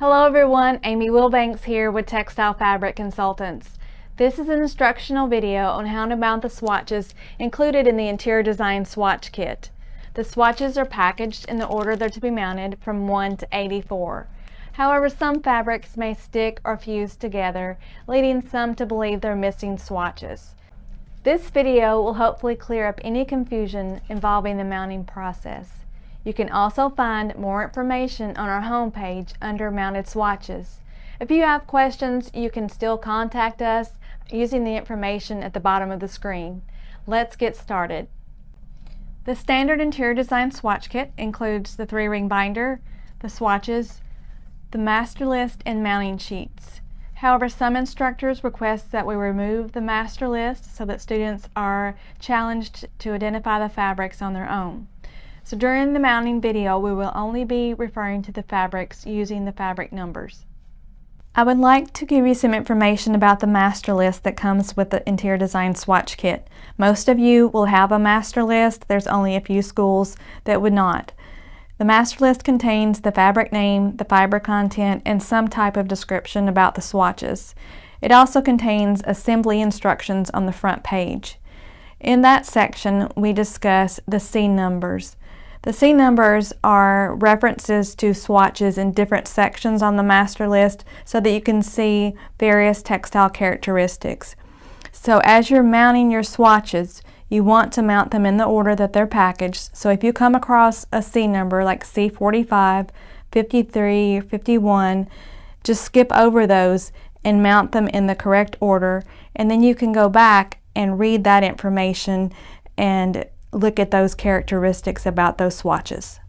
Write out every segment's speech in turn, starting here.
Hello everyone, Amy Wilbanks here with Textile Fabric Consultants. This is an instructional video on how to mount the swatches included in the Interior Design Swatch Kit. The swatches are packaged in the order they're to be mounted from 1 to 84. However, some fabrics may stick or fuse together, leading some to believe they're missing swatches. This video will hopefully clear up any confusion involving the mounting process. You can also find more information on our homepage under Mounted Swatches. If you have questions, you can still contact us using the information at the bottom of the screen. Let's get started. The standard Interior Design Swatch Kit includes the 3-ring binder, the swatches, the master list, and mounting sheets. However, some instructors request that we remove the master list so that students are challenged to identify the fabrics on their own. So during the mounting video, we will only be referring to the fabrics using the fabric numbers. I would like to give you some information about the master list that comes with the Interior Design Swatch Kit. Most of you will have a master list. There's only a few schools that would not. The master list contains the fabric name, the fiber content, and some type of description about the swatches. It also contains assembly instructions on the front page. In that section, we discuss the C numbers. The C numbers are references to swatches in different sections on the master list so that you can see various textile characteristics. So as you're mounting your swatches, you want to mount them in the order that they're packaged. So if you come across a C number like C45, 53, 51, just skip over those and mount them in the correct order, and then you can go back and read that information and look at those characteristics about those swatches.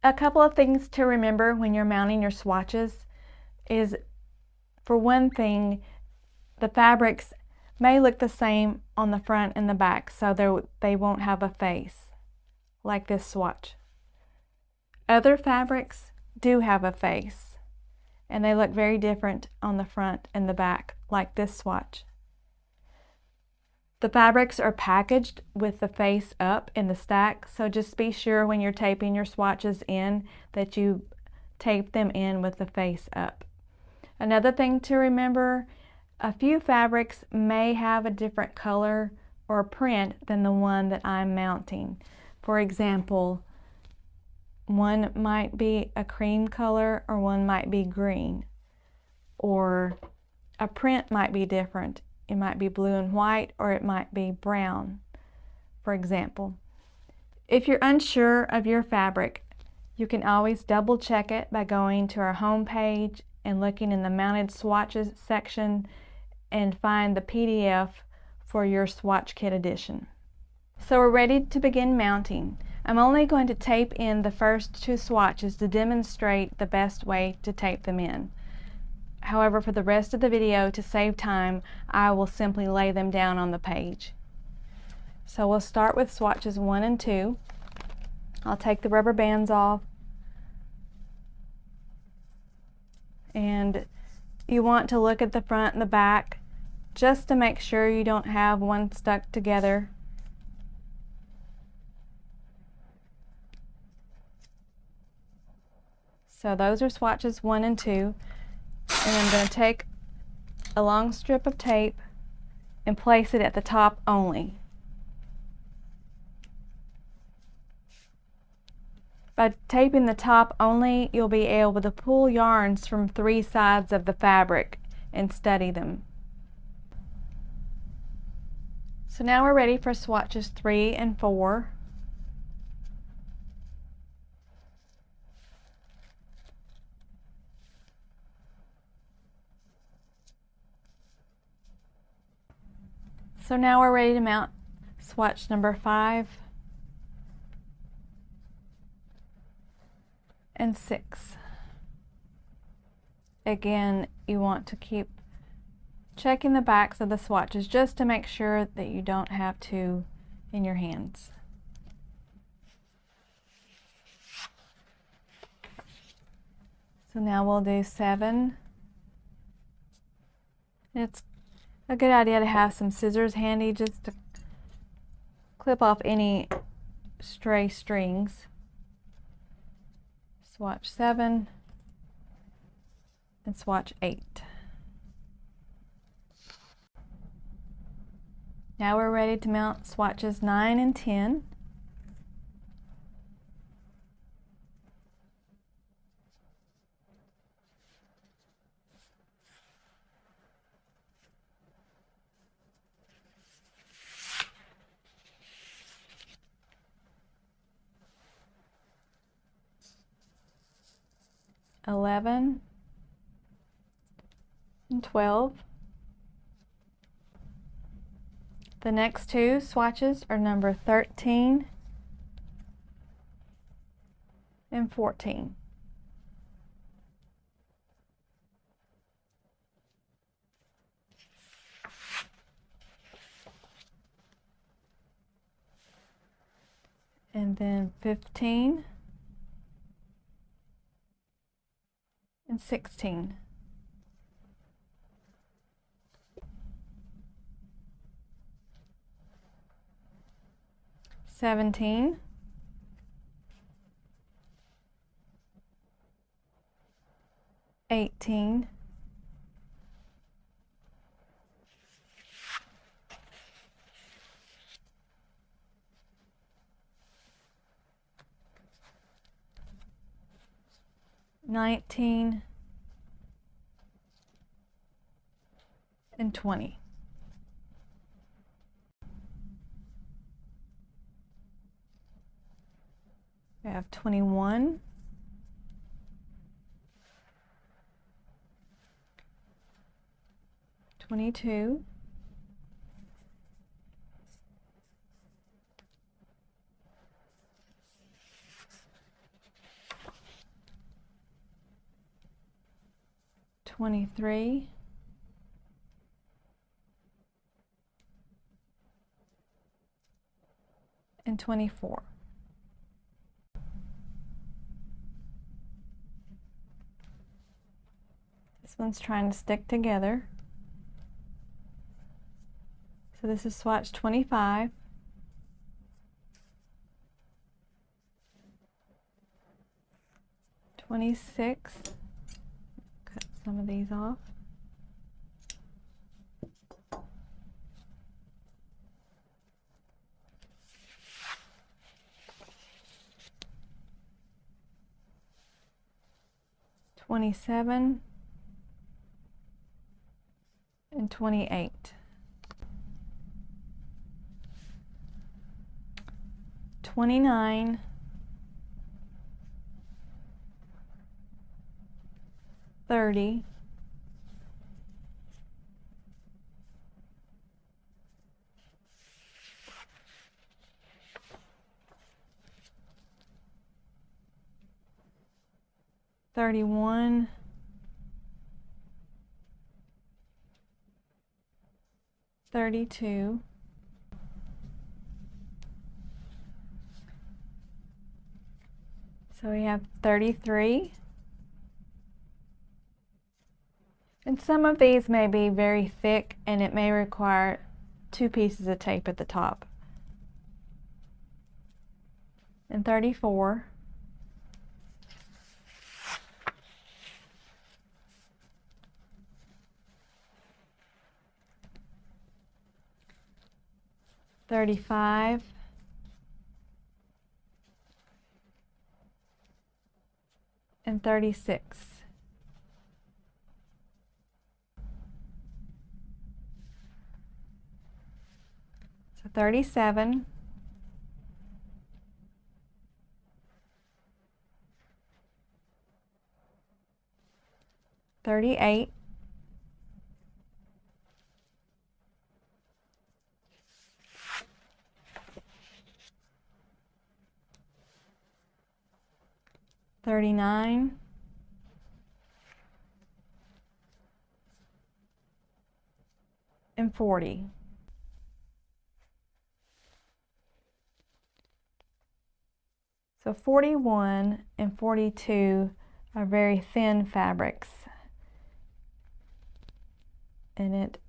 A couple of things to remember when you're mounting your swatches is, for one thing, the fabrics may look the same on the front and the back, so they won't have a face like this swatch. Other fabrics do have a face, and they look very different on the front and the back like this swatch. The fabrics are packaged with the face up in the stack, so just be sure when you're taping your swatches in that you tape them in with the face up. Another thing to remember, a few fabrics may have a different color or print than the one that I'm mounting. For example, one might be a cream color or one might be green, or a print might be different. It might be blue and white, or it might be brown, for example. If you're unsure of your fabric, you can always double check it by going to our home page and looking in the Mounted Swatches section and find the PDF for your Swatch Kit edition. So we're ready to begin mounting. I'm only going to tape in the first 2 swatches to demonstrate the best way to tape them in. However, for the rest of the video, to save time, I will simply lay them down on the page. So we'll start with swatches 1 and 2. I'll take the rubber bands off. And you want to look at the front and the back just to make sure you don't have one stuck together. So those are swatches 1 and 2. And I'm going to take a long strip of tape and place it at the top only. By taping the top only, you'll be able to pull yarns from 3 sides of the fabric and study them. So now we're ready for swatches 3 and 4. So now we're ready to mount swatch number 5 and 6. Again, you want to keep checking the backs of the swatches just to make sure that you don't have 2 in your hands. So now we'll do 7. It's a good idea to have some scissors handy just to clip off any stray strings. Swatch 7 and swatch 8. Now we're ready to mount swatches 9 and 10. (11) and 12. The next two swatches are number 13 and 14. And then 15 and 16. (17) (18) (19) and 20. We have 21, 22, 23, and 24. This one's trying to stick together. So this is swatch 25. (26). Cut some of these off. (27) and 28. 29, 30, 31, 32, 33. And some of these may be very thick and it may require 2 pieces of tape at the top. And 34. (35) and 36. So 37, 38, 39, and 40. So 41 and 42 are very thin fabrics, and it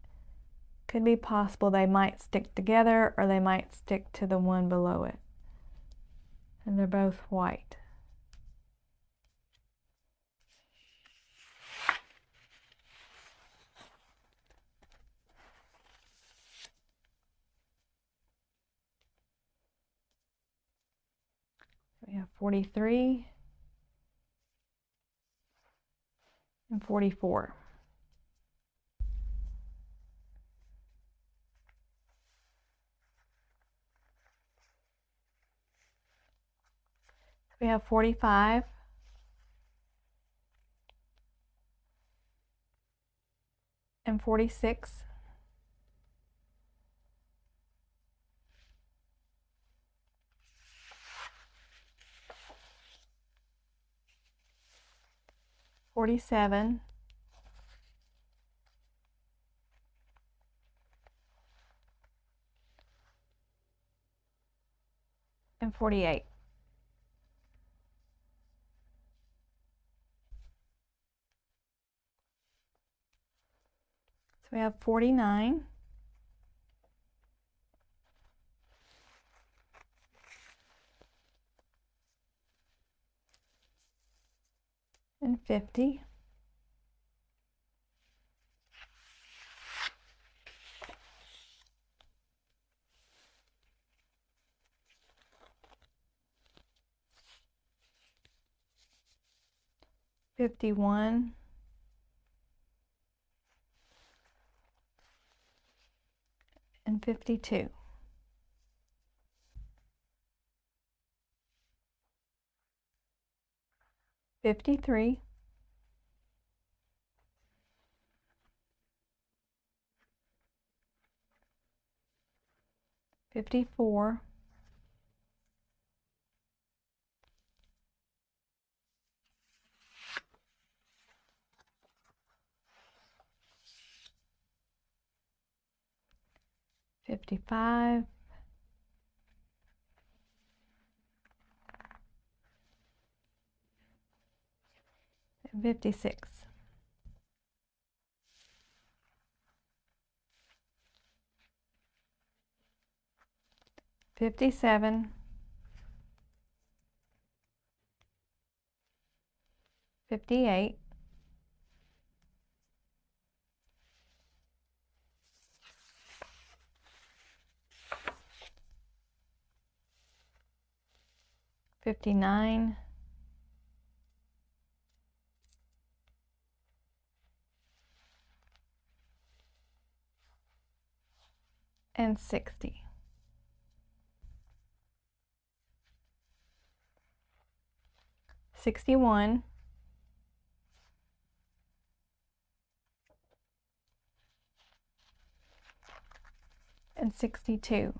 could be possible they might stick together or they might stick to the one below it. And they're both white. We have 43 and 44. We have 45 and 46. $47 and $48. So we have 49 and 50. $51 and $52. $53 $54 $55 and $56. $57 $58 $59 and $60. $61 and $62.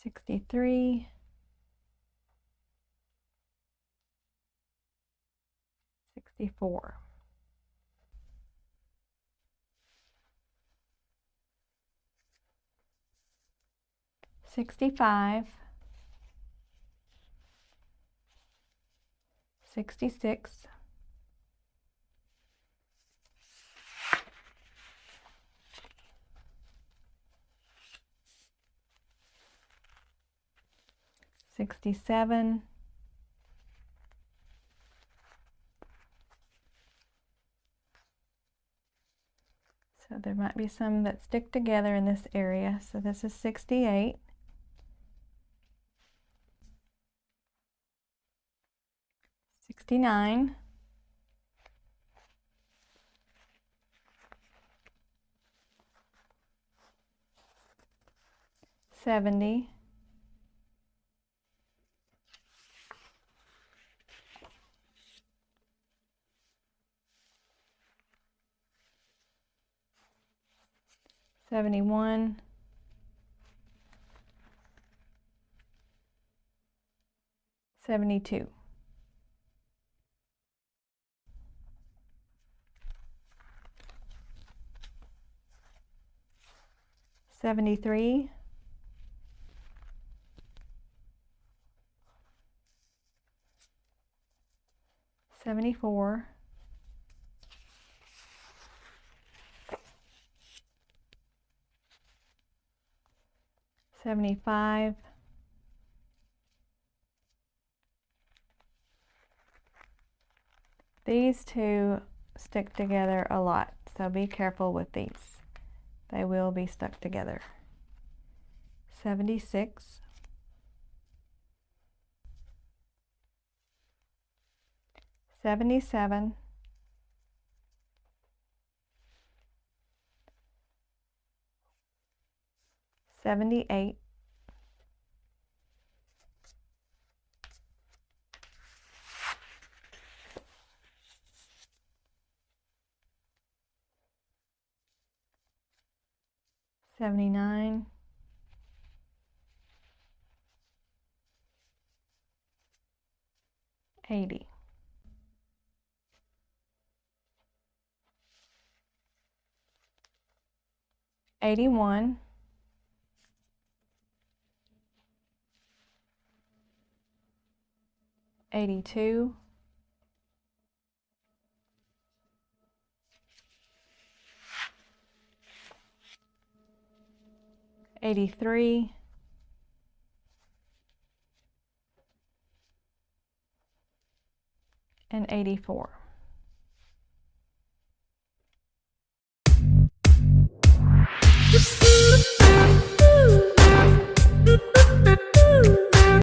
$63 $64. $65 $66 $67 So there might be some that stick together in this area. So this is 68. $69. $70. $71. $72. $73. $74. $75. These two stick together a lot, so be careful with these. They will be stuck together. 76, 77, 78, 79, 80. 81, 82, 83, 84.